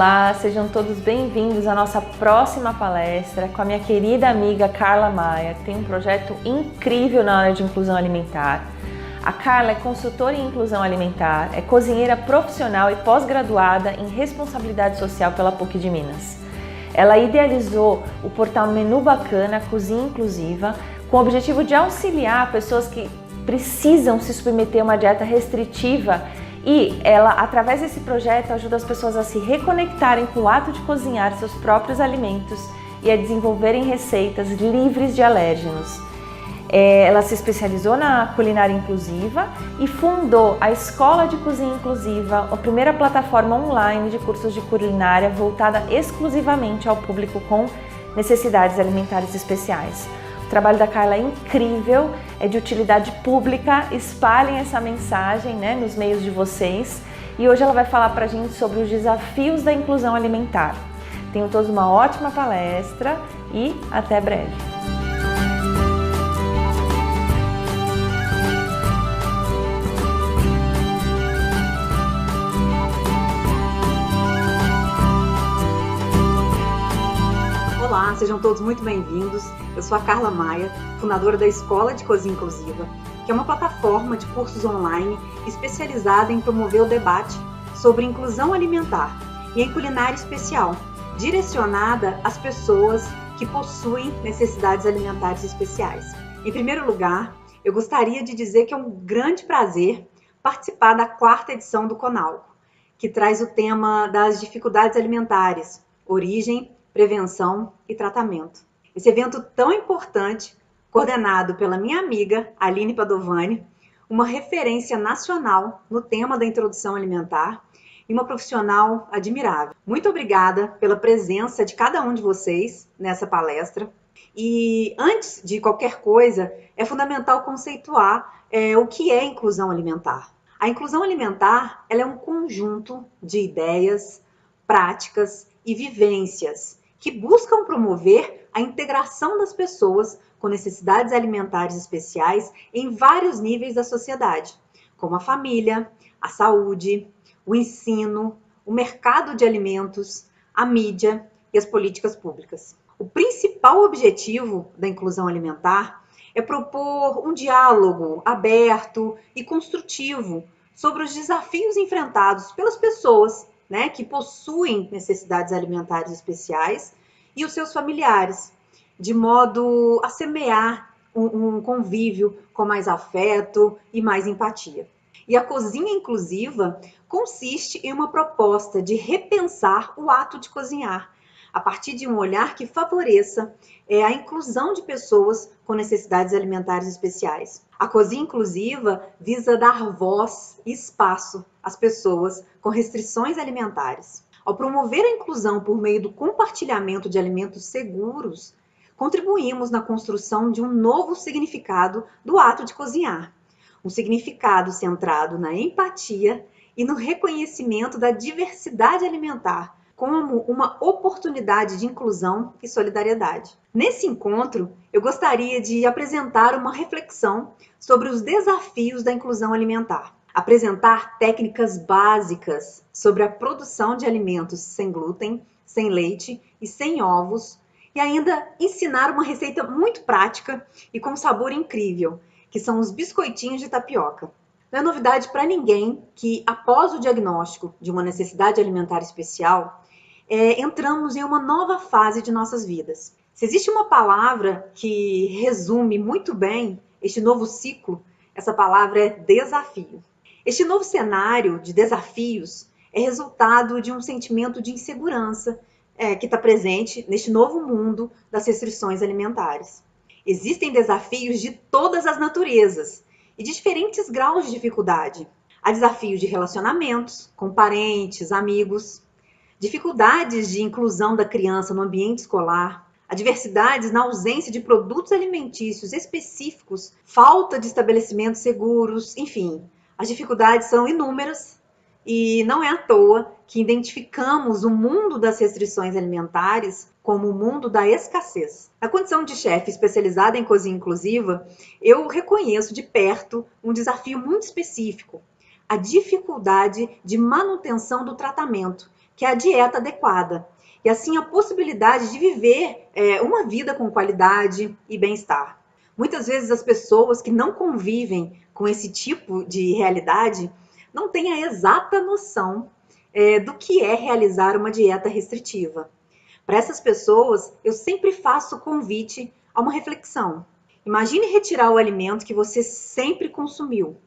Olá, sejam todos bem-vindos à nossa próxima palestra com a minha querida amiga Carla Maia, que tem um projeto incrível na área de inclusão alimentar. A Carla é consultora em inclusão alimentar, é cozinheira profissional e pós-graduada em responsabilidade social pela PUC de Minas. Ela idealizou o portal Menu Bacana Cozinha Inclusiva com o objetivo de auxiliar pessoas que precisam se submeter a uma dieta restritiva. E ela, através desse projeto, ajuda as pessoas a se reconectarem com o ato de cozinhar seus próprios alimentos e a desenvolverem receitas livres de alérgenos. Ela se especializou na culinária inclusiva e fundou a Escola de Cozinha Inclusiva, a primeira plataforma online de cursos de culinária voltada exclusivamente ao público com necessidades alimentares especiais. O trabalho da Carla é incrível, é de utilidade pública, espalhem essa mensagem, nos meios de vocês. E hoje ela vai falar pra gente sobre os desafios da inclusão alimentar. Tenham todos uma ótima palestra e até breve. Olá, sejam todos muito bem-vindos. Eu sou a Carla Maia, fundadora da Escola de Cozinha Inclusiva, que é uma plataforma de cursos online especializada em promover o debate sobre inclusão alimentar e em culinária especial, direcionada às pessoas que possuem necessidades alimentares especiais. Em primeiro lugar, eu gostaria de dizer que é um grande prazer participar da 4ª edição do CONALCO, que traz o tema das dificuldades alimentares, origem, prevenção e tratamento. Esse evento tão importante, coordenado pela minha amiga Aline Padovani, uma referência nacional no tema da introdução alimentar e uma profissional admirável. Muito obrigada pela presença de cada um de vocês nessa palestra. E antes de qualquer coisa, é fundamental conceituar o que é inclusão alimentar. A inclusão alimentar ela é um conjunto de ideias, práticas e vivências que buscam promover a integração das pessoas com necessidades alimentares especiais em vários níveis da sociedade, como a família, a saúde, o ensino, o mercado de alimentos, a mídia e as políticas públicas. O principal objetivo da inclusão alimentar é propor um diálogo aberto e construtivo sobre os desafios enfrentados pelas pessoas que possuem necessidades alimentares especiais e os seus familiares, de modo a semear um convívio com mais afeto e mais empatia. E a cozinha inclusiva consiste em uma proposta de repensar o ato de cozinhar, a partir de um olhar que favoreça a inclusão de pessoas com necessidades alimentares especiais. A cozinha inclusiva visa dar voz e espaço às pessoas com restrições alimentares. Ao promover a inclusão por meio do compartilhamento de alimentos seguros, contribuímos na construção de um novo significado do ato de cozinhar. Um significado centrado na empatia e no reconhecimento da diversidade alimentar, como uma oportunidade de inclusão e solidariedade. Nesse encontro, eu gostaria de apresentar uma reflexão sobre os desafios da inclusão alimentar. Apresentar técnicas básicas sobre a produção de alimentos sem glúten, sem leite e sem ovos, e ainda ensinar uma receita muito prática e com sabor incrível, que são os biscoitinhos de tapioca. Não é novidade para ninguém que, após o diagnóstico de uma necessidade alimentar especial, entramos em uma nova fase de nossas vidas. Se existe uma palavra que resume muito bem este novo ciclo, essa palavra é desafio. Este novo cenário de desafios é resultado de um sentimento de insegurança que está presente neste novo mundo das restrições alimentares. Existem desafios de todas as naturezas e de diferentes graus de dificuldade. Há desafios de relacionamentos com parentes, amigos, dificuldades de inclusão da criança no ambiente escolar, adversidades na ausência de produtos alimentícios específicos, falta de estabelecimentos seguros, enfim, as dificuldades são inúmeras e não é à toa que identificamos o mundo das restrições alimentares como o mundo da escassez. Na condição de chefe especializada em cozinha inclusiva, eu reconheço de perto um desafio muito específico, a dificuldade de manutenção do tratamento, que é a dieta adequada, e assim a possibilidade de viver uma vida com qualidade e bem-estar. Muitas vezes as pessoas que não convivem com esse tipo de realidade não têm a exata noção do que é realizar uma dieta restritiva. Para essas pessoas, eu sempre faço o convite a uma reflexão. Imagine retirar o alimento que você sempre consumiu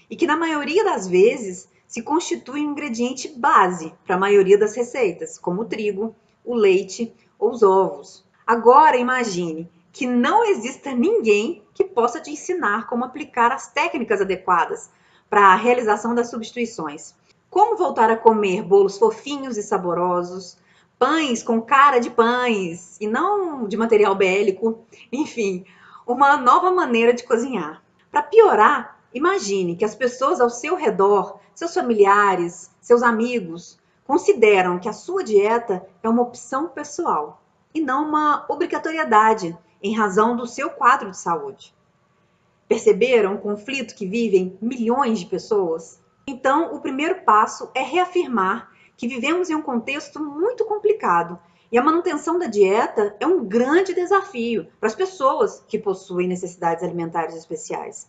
e que, na maioria das vezes, se constitui um ingrediente base para a maioria das receitas, como o trigo, o leite ou os ovos. Agora, imagine que não exista ninguém que possa te ensinar como aplicar as técnicas adequadas para a realização das substituições. Como voltar a comer bolos fofinhos e saborosos, pães com cara de pães e não de material bélico, enfim, uma nova maneira de cozinhar. Para piorar, imagine que as pessoas ao seu redor, seus familiares, seus amigos, consideram que a sua dieta é uma opção pessoal e não uma obrigatoriedade em razão do seu quadro de saúde. Perceberam o conflito que vivem milhões de pessoas? Então, o primeiro passo é reafirmar que vivemos em um contexto muito complicado e a manutenção da dieta é um grande desafio para as pessoas que possuem necessidades alimentares especiais.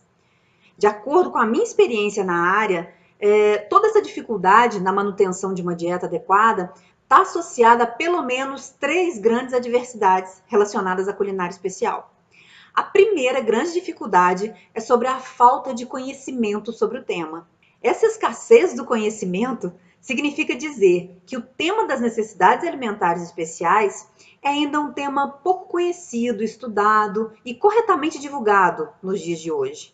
De acordo com a minha experiência na área, toda essa dificuldade na manutenção de uma dieta adequada está associada a pelo menos 3 grandes adversidades relacionadas à culinária especial. A primeira grande dificuldade é sobre a falta de conhecimento sobre o tema. Essa escassez do conhecimento significa dizer que o tema das necessidades alimentares especiais é ainda um tema pouco conhecido, estudado e corretamente divulgado nos dias de hoje.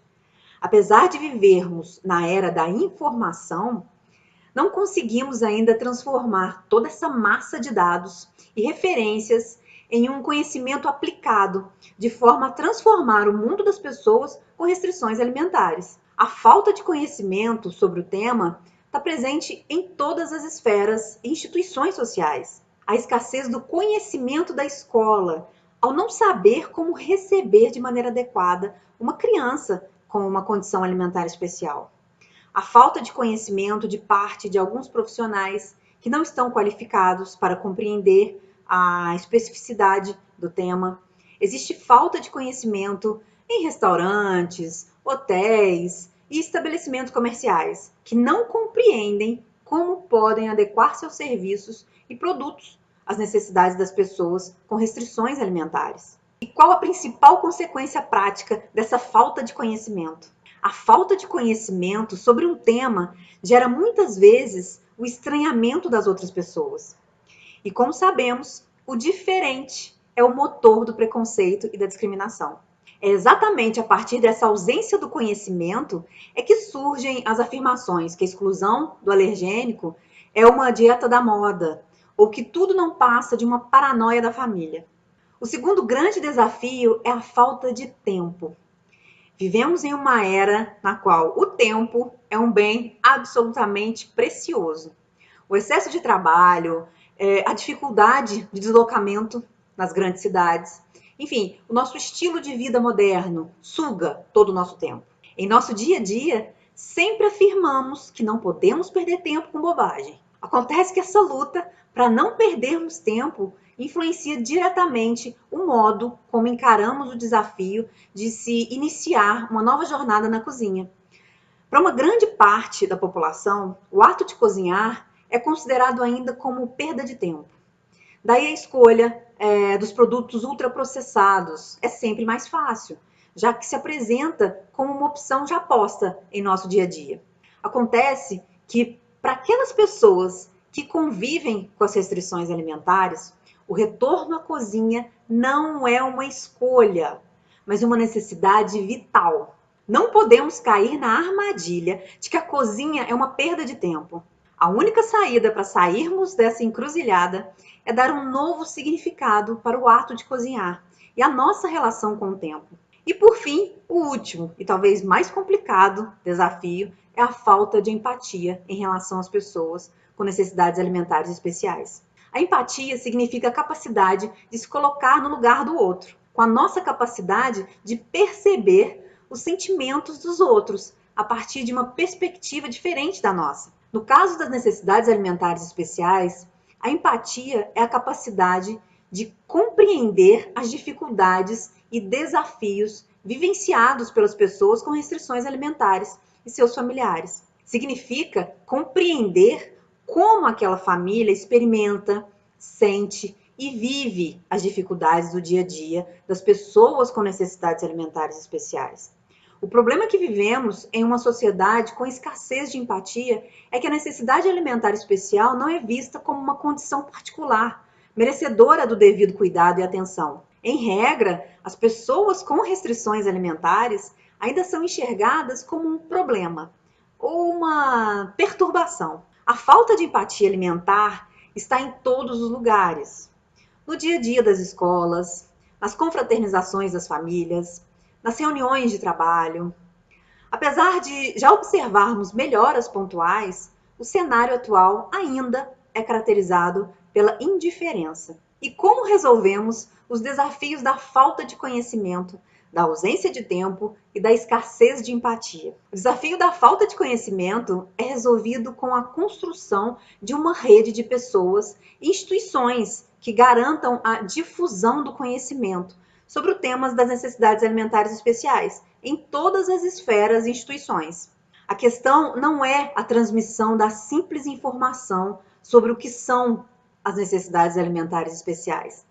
Apesar de vivermos na era da informação, não conseguimos ainda transformar toda essa massa de dados e referências em um conhecimento aplicado, de forma a transformar o mundo das pessoas com restrições alimentares. A falta de conhecimento sobre o tema está presente em todas as esferas e instituições sociais. A escassez do conhecimento da escola, ao não saber como receber de maneira adequada uma criança com uma condição alimentar especial. A falta de conhecimento de parte de alguns profissionais que não estão qualificados para compreender a especificidade do tema. Existe falta de conhecimento em restaurantes, hotéis e estabelecimentos comerciais que não compreendem como podem adequar seus serviços e produtos às necessidades das pessoas com restrições alimentares. E qual a principal consequência prática dessa falta de conhecimento? A falta de conhecimento sobre um tema gera muitas vezes o estranhamento das outras pessoas. E como sabemos, o diferente é o motor do preconceito e da discriminação. É exatamente a partir dessa ausência do conhecimento é que surgem as afirmações que a exclusão do alergênico é uma dieta da moda, ou que tudo não passa de uma paranoia da família. O segundo grande desafio é a falta de tempo. Vivemos em uma era na qual o tempo é um bem absolutamente precioso. O excesso de trabalho, a dificuldade de deslocamento nas grandes cidades, enfim, o nosso estilo de vida moderno suga todo o nosso tempo. Em nosso dia a dia, sempre afirmamos que não podemos perder tempo com bobagem. Acontece que essa luta para não perdermos tempo influencia diretamente o modo como encaramos o desafio de se iniciar uma nova jornada na cozinha. Para uma grande parte da população, o ato de cozinhar é considerado ainda como perda de tempo. Daí a escolha dos produtos ultraprocessados é sempre mais fácil, já que se apresenta como uma opção já posta em nosso dia a dia. Acontece que para aquelas pessoas que convivem com as restrições alimentares, o retorno à cozinha não é uma escolha, mas uma necessidade vital. Não podemos cair na armadilha de que a cozinha é uma perda de tempo. A única saída para sairmos dessa encruzilhada é dar um novo significado para o ato de cozinhar e a nossa relação com o tempo. E por fim, o último e talvez mais complicado desafio é a falta de empatia em relação às pessoas com necessidades alimentares especiais. A empatia significa a capacidade de se colocar no lugar do outro, com a nossa capacidade de perceber os sentimentos dos outros a partir de uma perspectiva diferente da nossa. No caso das necessidades alimentares especiais, A empatia é a capacidade de compreender as dificuldades e desafios vivenciados pelas pessoas com restrições alimentares e seus familiares. Significa compreender como aquela família experimenta, sente e vive as dificuldades do dia a dia das pessoas com necessidades alimentares especiais. O problema que vivemos em uma sociedade com escassez de empatia é que a necessidade alimentar especial não é vista como uma condição particular, merecedora do devido cuidado e atenção. Em regra, as pessoas com restrições alimentares ainda são enxergadas como um problema ou uma perturbação. A falta de empatia alimentar está em todos os lugares. No dia a dia das escolas, nas confraternizações das famílias, nas reuniões de trabalho. Apesar de já observarmos melhoras pontuais, o cenário atual ainda é caracterizado pela indiferença. E como resolvemos os desafios da falta de conhecimento, da ausência de tempo e da escassez de empatia? O desafio da falta de conhecimento é resolvido com a construção de uma rede de pessoas e instituições que garantam a difusão do conhecimento sobre os temas das necessidades alimentares especiais em todas as esferas e instituições. A questão não é a transmissão da simples informação sobre o que são as necessidades alimentares especiais.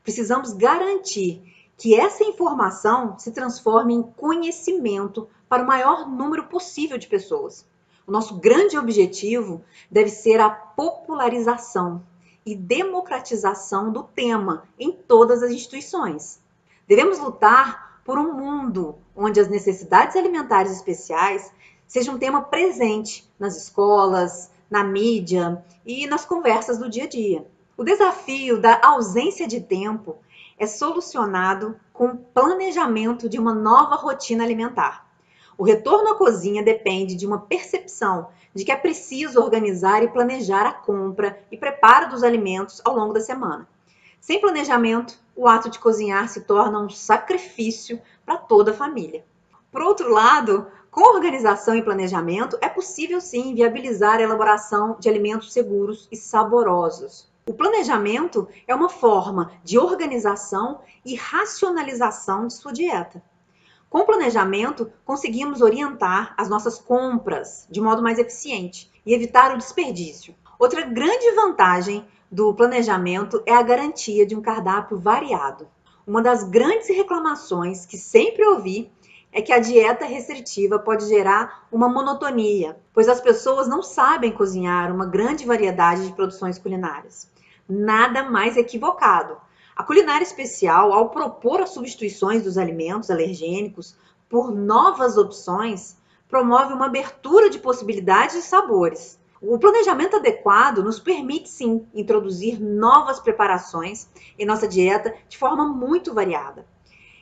Precisamos garantir que essa informação se transforme em conhecimento para o maior número possível de pessoas. O nosso grande objetivo deve ser a popularização e democratização do tema em todas as instituições. Devemos lutar por um mundo onde as necessidades alimentares especiais sejam um tema presente nas escolas, na mídia e nas conversas do dia a dia. O desafio da ausência de tempo é solucionado com o planejamento de uma nova rotina alimentar. O retorno à cozinha depende de uma percepção de que é preciso organizar e planejar a compra e preparo dos alimentos ao longo da semana. Sem planejamento, o ato de cozinhar se torna um sacrifício para toda a família. Por outro lado, com organização e planejamento, é possível sim viabilizar a elaboração de alimentos seguros e saborosos. O planejamento é uma forma de organização e racionalização de sua dieta. Com o planejamento, conseguimos orientar as nossas compras de modo mais eficiente e evitar o desperdício. Outra grande vantagem do planejamento é a garantia de um cardápio variado. Uma das grandes reclamações que sempre ouvi é que a dieta restritiva pode gerar uma monotonia, pois as pessoas não sabem cozinhar uma grande variedade de produções culinárias. Nada mais equivocado. A culinária especial, ao propor as substituições dos alimentos alergênicos por novas opções, promove uma abertura de possibilidades e sabores. O planejamento adequado nos permite, sim, introduzir novas preparações em nossa dieta de forma muito variada.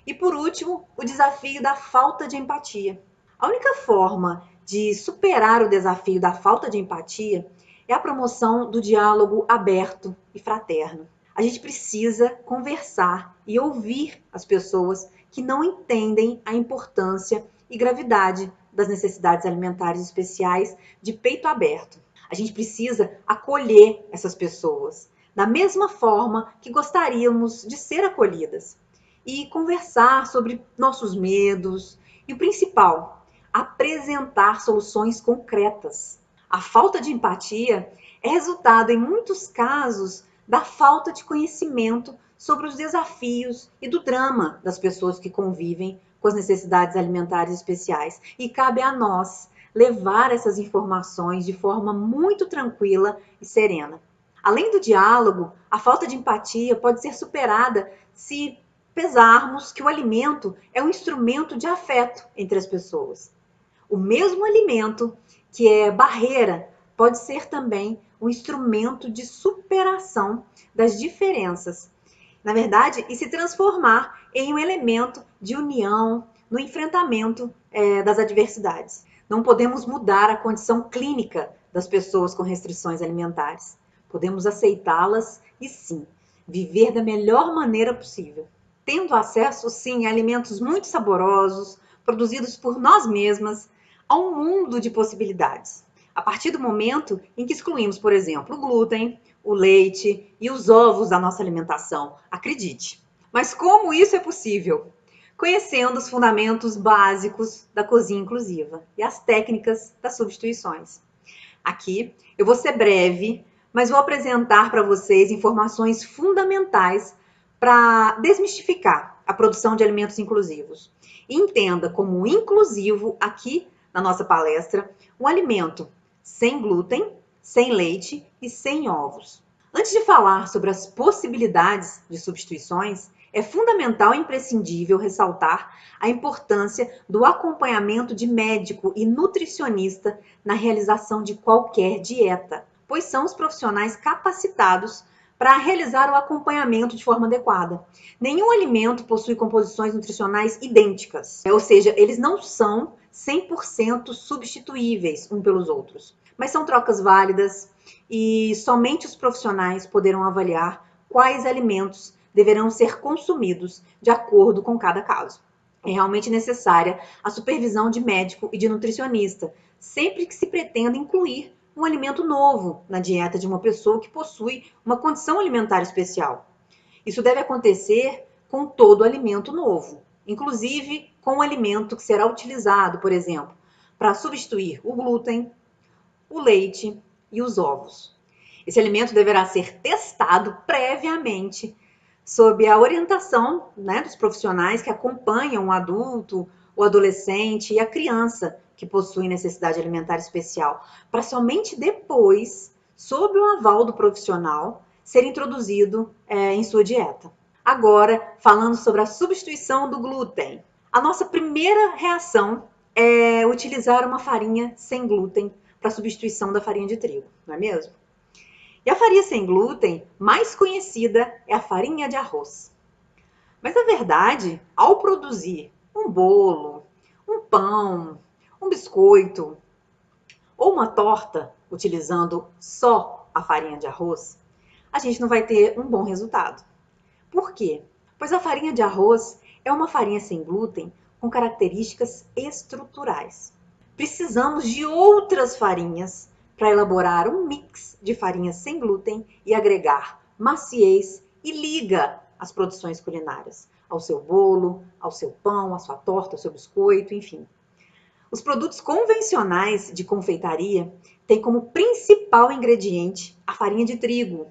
E, por último, o desafio da falta de empatia. A única forma de superar o desafio da falta de empatia é a promoção do diálogo aberto e fraterno. A gente precisa conversar e ouvir as pessoas que não entendem a importância e gravidade das necessidades alimentares especiais de peito aberto. A gente precisa acolher essas pessoas da mesma forma que gostaríamos de ser acolhidas e conversar sobre nossos medos e o principal, apresentar soluções concretas. A falta de empatia é resultado, em muitos casos, da falta de conhecimento sobre os desafios e do drama das pessoas que convivem com as necessidades alimentares especiais. E cabe a nós levar essas informações de forma muito tranquila e serena. Além do diálogo, a falta de empatia pode ser superada se pesarmos que o alimento é um instrumento de afeto entre as pessoas. O mesmo alimento que é barreira pode ser também um instrumento de superação das diferenças, na verdade, e se transformar em um elemento de união no enfrentamento das adversidades. Não podemos mudar a condição clínica das pessoas com restrições alimentares. Podemos aceitá-las e, sim, viver da melhor maneira possível, tendo acesso, sim, a alimentos muito saborosos, produzidos por nós mesmas, a um mundo de possibilidades. A partir do momento em que excluímos, por exemplo, o glúten, o leite e os ovos da nossa alimentação, acredite. Mas como isso é possível? Conhecendo os fundamentos básicos da cozinha inclusiva e as técnicas das substituições. Aqui eu vou ser breve, mas vou apresentar para vocês informações fundamentais para desmistificar a produção de alimentos inclusivos. E entenda como inclusivo aqui na nossa palestra um alimento sem glúten, sem leite e sem ovos. Antes de falar sobre as possibilidades de substituições, é fundamental e imprescindível ressaltar a importância do acompanhamento de médico e nutricionista na realização de qualquer dieta, pois são os profissionais capacitados para realizar o acompanhamento de forma adequada. Nenhum alimento possui composições nutricionais idênticas, ou seja, eles não são 100% substituíveis uns pelos outros, mas são trocas válidas e somente os profissionais poderão avaliar quais alimentos deverão ser consumidos de acordo com cada caso. É realmente necessária a supervisão de médico e de nutricionista, sempre que se pretenda incluir um alimento novo na dieta de uma pessoa que possui uma condição alimentar especial. Isso deve acontecer com todo alimento novo, inclusive com o alimento que será utilizado, por exemplo, para substituir o glúten, o leite e os ovos. Esse alimento deverá ser testado previamente sob a orientação, dos profissionais que acompanham o adulto, o adolescente e a criança que possui necessidade alimentar especial, para somente depois, sob o aval do profissional, ser introduzido em sua dieta. Agora, falando sobre a substituição do glúten. A nossa primeira reação é utilizar uma farinha sem glúten para substituição da farinha de trigo, não é mesmo? E a farinha sem glúten, mais conhecida, é a farinha de arroz. Mas, na verdade, ao produzir um bolo, um pão, um biscoito ou uma torta utilizando só a farinha de arroz, a gente não vai ter um bom resultado. Por quê? Pois a farinha de arroz é uma farinha sem glúten com características estruturais. Precisamos de outras farinhas para elaborar um mix de farinhas sem glúten e agregar maciez e liga às produções culinárias, ao seu bolo, ao seu pão, à sua torta, ao seu biscoito, enfim. Os produtos convencionais de confeitaria têm como principal ingrediente a farinha de trigo,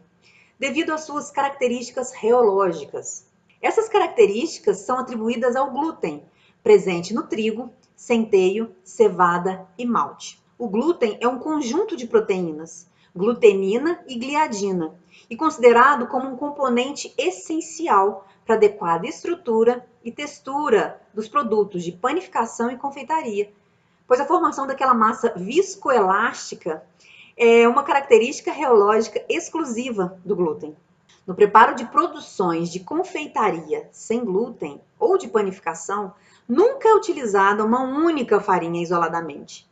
devido às suas características reológicas. Essas características são atribuídas ao glúten, presente no trigo, centeio, cevada e malte. O glúten é um conjunto de proteínas, glutenina e gliadina, e considerado como um componente essencial para a adequada estrutura e textura dos produtos de panificação e confeitaria, pois a formação daquela massa viscoelástica é uma característica reológica exclusiva do glúten. No preparo de produções de confeitaria sem glúten ou de panificação, nunca é utilizada uma única farinha isoladamente.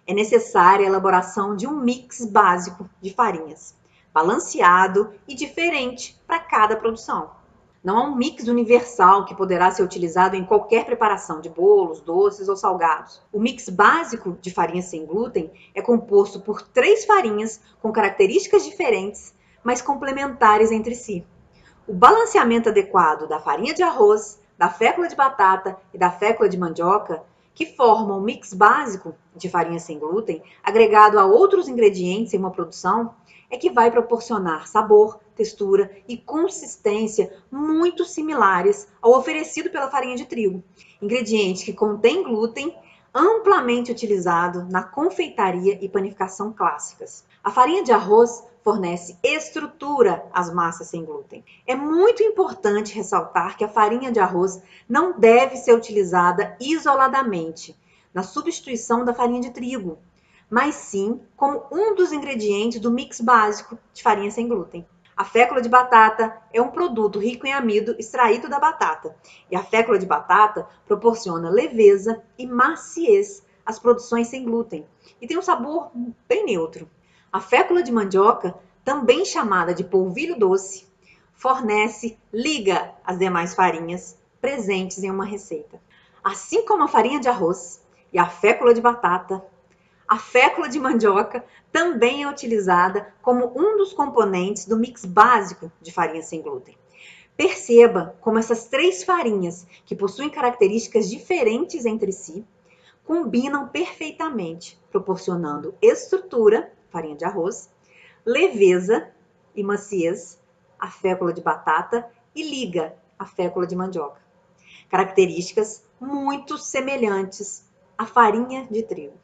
É necessária a elaboração de um mix básico de farinhas, balanceado e diferente para cada produção. Não há um mix universal que poderá ser utilizado em qualquer preparação de bolos, doces ou salgados. O mix básico de farinha sem glúten é composto por 3 farinhas com características diferentes, mas complementares entre si. O balanceamento adequado da farinha de arroz, da fécula de batata e da fécula de mandioca, que formam o mix básico de farinha sem glúten, agregado a outros ingredientes em uma produção, é que vai proporcionar sabor, textura e consistência muito similares ao oferecido pela farinha de trigo, ingrediente que contém glúten, amplamente utilizado na confeitaria e panificação clássicas. A farinha de arroz fornece estrutura às massas sem glúten. É muito importante ressaltar que a farinha de arroz não deve ser utilizada isoladamente na substituição da farinha de trigo, mas sim como um dos ingredientes do mix básico de farinha sem glúten. A fécula de batata é um produto rico em amido extraído da batata, e a fécula de batata proporciona leveza e maciez às produções sem glúten, e tem um sabor bem neutro. A fécula de mandioca, também chamada de polvilho doce, liga as demais farinhas presentes em uma receita. Assim como a farinha de arroz e a fécula de batata, A fécula de mandioca também é utilizada como um dos componentes do mix básico de farinha sem glúten. Perceba como essas 3 farinhas, que possuem características diferentes entre si, combinam perfeitamente, proporcionando estrutura, farinha de arroz, leveza e maciez, a fécula de batata, e liga, a fécula de mandioca. Características muito semelhantes à farinha de trigo.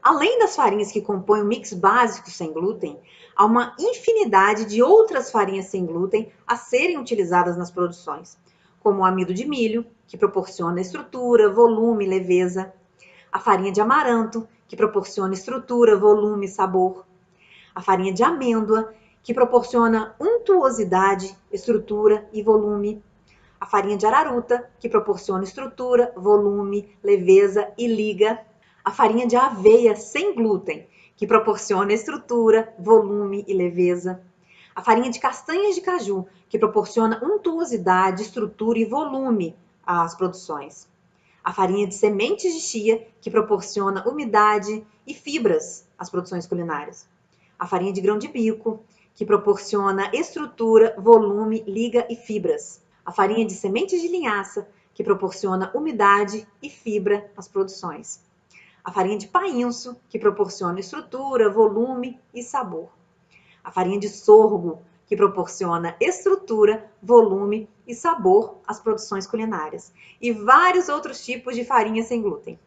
Além das farinhas que compõem o mix básico sem glúten, há uma infinidade de outras farinhas sem glúten a serem utilizadas nas produções, como o amido de milho, que proporciona estrutura, volume e leveza, a farinha de amaranto, que proporciona estrutura, volume e sabor, a farinha de amêndoa, que proporciona untuosidade, estrutura e volume, a farinha de araruta, que proporciona estrutura, volume, leveza e liga, a farinha de aveia sem glúten, que proporciona estrutura, volume e leveza, a farinha de castanhas de caju, que proporciona untuosidade, estrutura e volume às produções, a farinha de sementes de chia, que proporciona umidade e fibras às produções culinárias, a farinha de grão de bico, que proporciona estrutura, volume, liga e fibras, a farinha de sementes de linhaça, que proporciona umidade e fibra às produções, a farinha de painço, que proporciona estrutura, volume e sabor, a farinha de sorgo, que proporciona estrutura, volume e sabor às produções culinárias, e vários outros tipos de farinha sem glúten.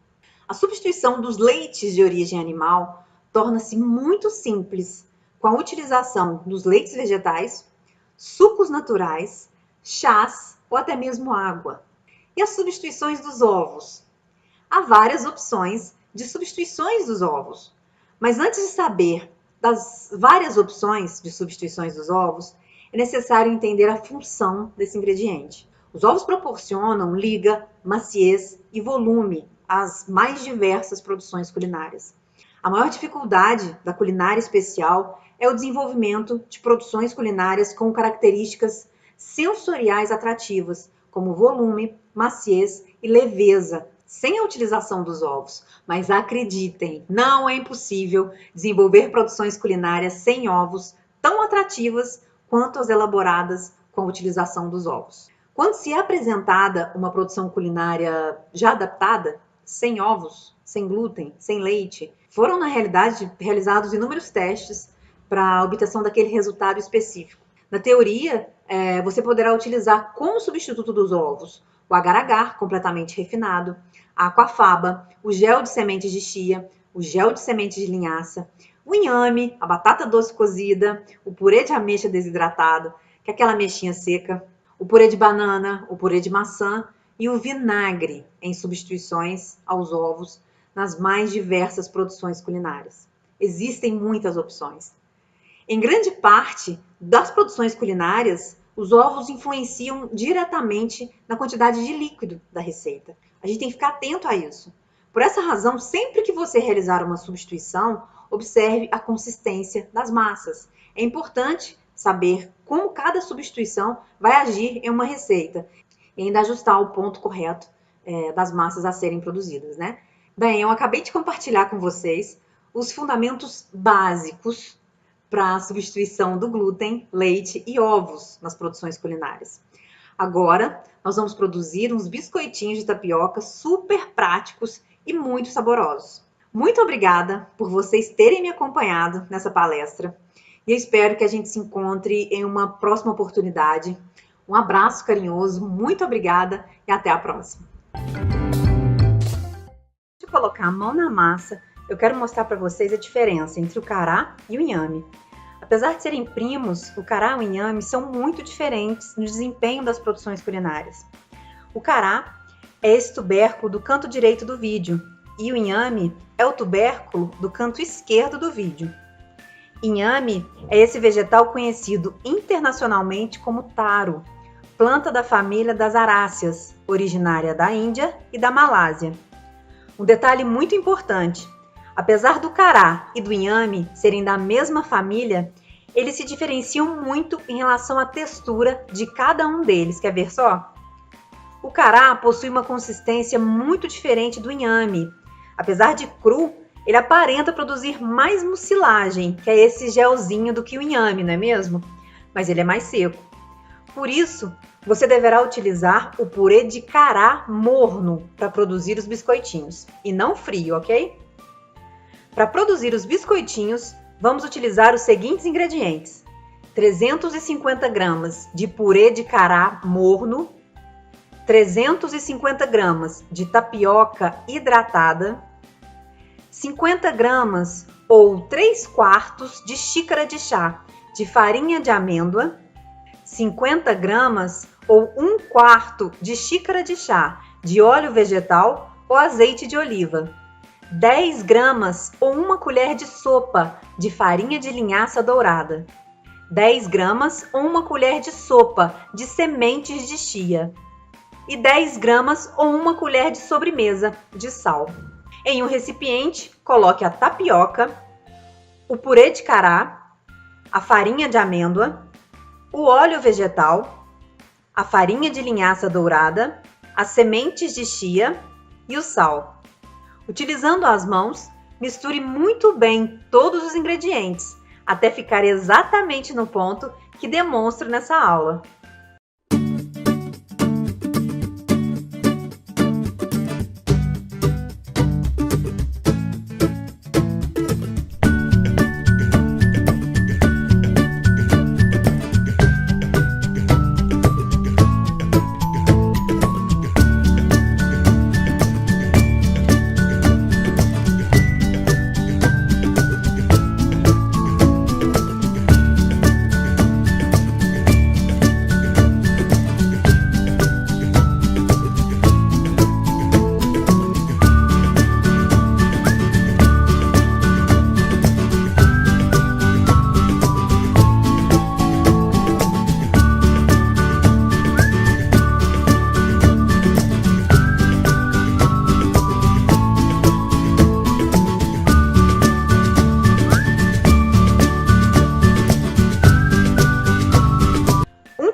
A substituição dos leites de origem animal torna-se muito simples com a utilização dos leites vegetais, sucos naturais, chás ou até mesmo água. E as substituições dos ovos? Há várias opções de substituições dos ovos, mas antes de saber das várias opções de substituições dos ovos, é necessário entender a função desse ingrediente. Os ovos proporcionam liga, maciez e volume às mais diversas produções culinárias. A maior dificuldade da culinária especial é o desenvolvimento de produções culinárias com características sensoriais atrativas, como volume, maciez e leveza, sem a utilização dos ovos. Mas acreditem, não é impossível desenvolver produções culinárias sem ovos tão atrativas quanto as elaboradas com a utilização dos ovos. Quando se é apresentada uma produção culinária já adaptada, sem ovos, sem glúten, sem leite, foram na realidade realizados inúmeros testes para a obtenção daquele resultado específico. Na teoria, você poderá utilizar como substituto dos ovos o agar-agar completamente refinado, a aquafaba, o gel de sementes de chia, o gel de sementes de linhaça, o inhame, a batata doce cozida, o purê de ameixa desidratado, que é aquela ameixinha seca, o purê de banana, o purê de maçã e o vinagre em substituições aos ovos nas mais diversas produções culinárias. Existem muitas opções. Em grande parte das produções culinárias, os ovos influenciam diretamente na quantidade de líquido da receita. A gente tem que ficar atento a isso. Por essa razão, sempre que você realizar uma substituição, observe a consistência das massas. É importante saber como cada substituição vai agir em uma receita e ainda ajustar o ponto correto das massas a serem produzidas, né? Bem, eu acabei de compartilhar com vocês os fundamentos básicos para a substituição do glúten, leite e ovos nas produções culinárias. Agora, nós vamos produzir uns biscoitinhos de tapioca super práticos e muito saborosos. Muito obrigada por vocês terem me acompanhado nessa palestra e eu espero que a gente se encontre em uma próxima oportunidade. Um abraço carinhoso, muito obrigada e até a próxima. Antes de colocar a mão na massa, eu quero mostrar para vocês a diferença entre o cará e o inhame. Apesar de serem primos, o cará e o inhame são muito diferentes no desempenho das produções culinárias. O cará é esse tubérculo do canto direito do vídeo e o inhame é o tubérculo do canto esquerdo do vídeo. Inhame é esse vegetal conhecido internacionalmente como taro, planta da família das aráceas, originária da Índia e da Malásia. Um detalhe muito importante: apesar do cará e do inhame serem da mesma família, eles se diferenciam muito em relação à textura de cada um deles. Quer ver só? O cará possui uma consistência muito diferente do inhame. Apesar de cru, Ele aparenta produzir mais mucilagem, que é esse gelzinho, do que o inhame, não é mesmo? Mas ele é mais seco. Por isso, você deverá utilizar o purê de cará morno para produzir os biscoitinhos, e não frio, ok? Para produzir os biscoitinhos, vamos utilizar os seguintes ingredientes: 350 gramas de purê de cará morno, 350 gramas de tapioca hidratada, 50 gramas ou 3/4 de xícara de chá de farinha de amêndoa, 50 gramas ou 1/4 de xícara de chá de óleo vegetal ou azeite de oliva, 10 gramas ou 1 colher de sopa de farinha de linhaça dourada, 10 gramas ou 1 colher de sopa de sementes de chia e 10 gramas ou 1 colher de sobremesa de sal. Em um recipiente, coloque a tapioca, o purê de cará, a farinha de amêndoa, o óleo vegetal, a farinha de linhaça dourada, as sementes de chia e o sal. Utilizando as mãos, misture muito bem todos os ingredientes, até ficar exatamente no ponto que demonstro nessa aula.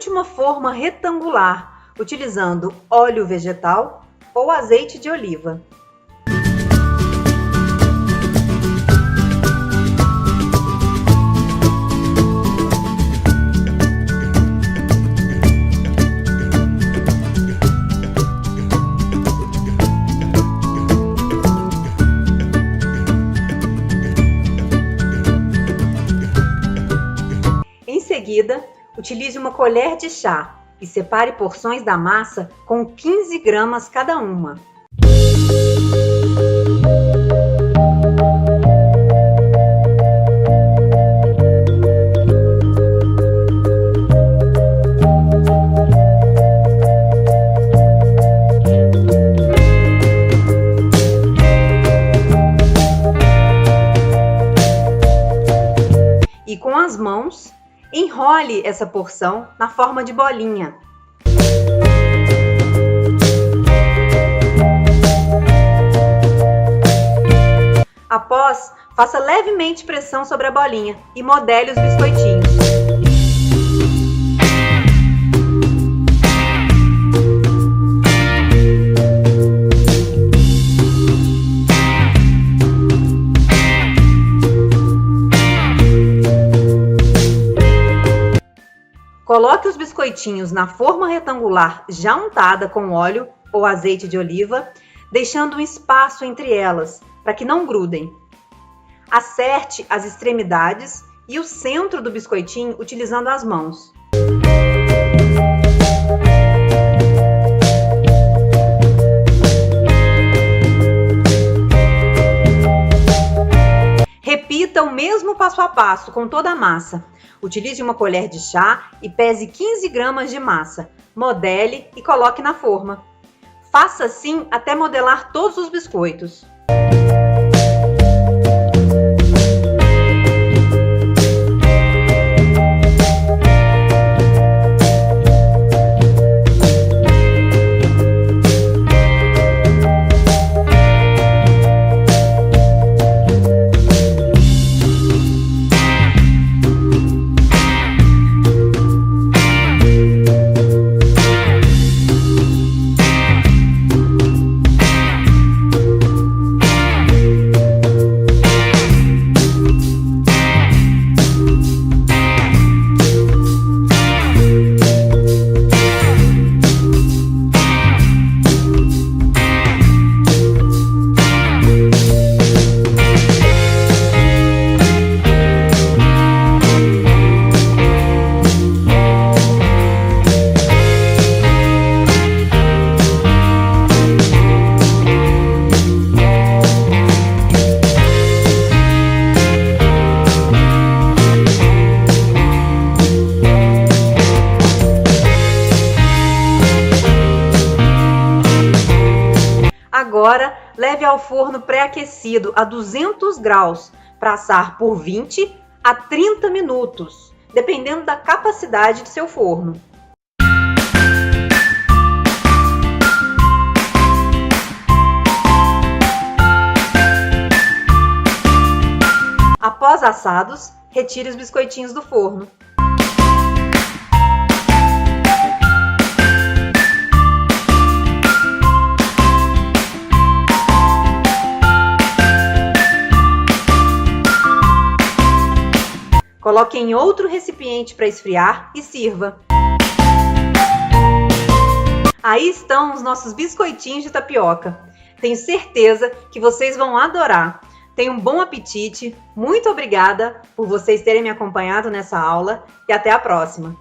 Uma forma retangular, utilizando óleo vegetal ou azeite de oliva. Em seguida, utilize uma colher de chá e separe porções da massa com 15 gramas cada uma. E com as mãos, enrole essa porção na forma de bolinha. Após, faça levemente pressão sobre a bolinha e modele os biscoitinhos. Coloque os biscoitinhos na forma retangular já untada com óleo ou azeite de oliva, deixando um espaço entre elas para que não grudem. Acerte as extremidades e o centro do biscoitinho utilizando as mãos. Repita o mesmo passo a passo com toda a massa. Utilize uma colher de chá e pese 15 gramas de massa. Modele e coloque na forma. Faça assim até modelar todos os biscoitos. Agora, leve ao forno pré-aquecido a 200 graus para assar por 20 a 30 minutos, dependendo da capacidade de seu forno. Após assados, retire os biscoitinhos do forno. Coloque em outro recipiente para esfriar e sirva. Aí estão os nossos biscoitinhos de tapioca. Tenho certeza que vocês vão adorar. Tenham um bom apetite. Muito obrigada por vocês terem me acompanhado nessa aula e até a próxima.